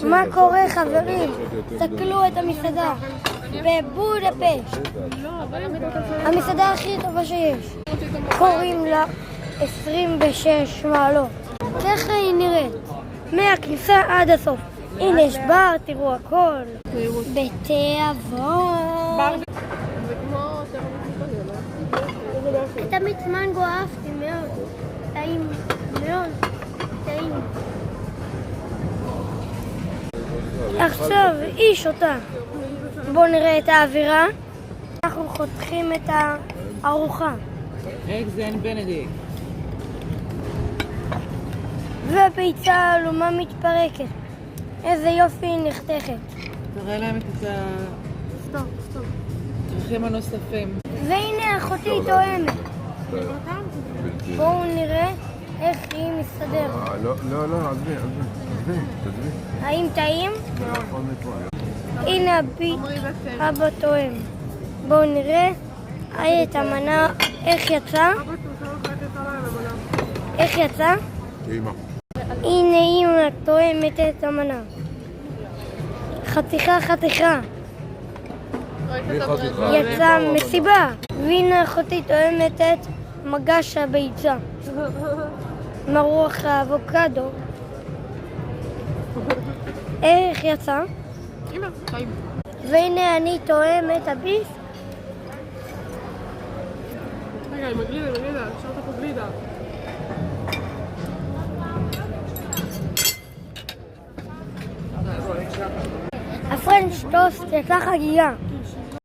מה קורה חברים? תסתכלו את המסעדה בבודפשט, המסעדה הכי טובה שיש, קוראים לה 26 מעלות. ככה היא נראית מהכניסה עד הסוף. הנה יש בר, תראו הכל בתי אבות. את המיץ מנגו אהבתי מאוד, טעים מאוד, טעים. עכשיו היא שותה. בואו נראה את האווירה. אנחנו חותכים את הארוחה. Eggs and Benedict. וביצה עלומה מתפרקת. איזה יופי היא נחתכת. תראה להם את הצרכים הנוספים. והנה אחותי טועמת. בואו נראה איך היא מסתדרת. לא, עזבי. האם טעים? הנה אבא טועם. בואו נראה את המנה איך יצא. איך יצא? אמא. הנה אמא טועמת את המנה. חתיכה. יצא מסיבה. והנה אחותי טועמת את מגש הביצה. מרוח האבוקדו. איך יצא? והנה אני טועמת הביס. רגע, עם הגלידה, השארת פה גלידה. הפרנץ' טוסט יצא חגיגה.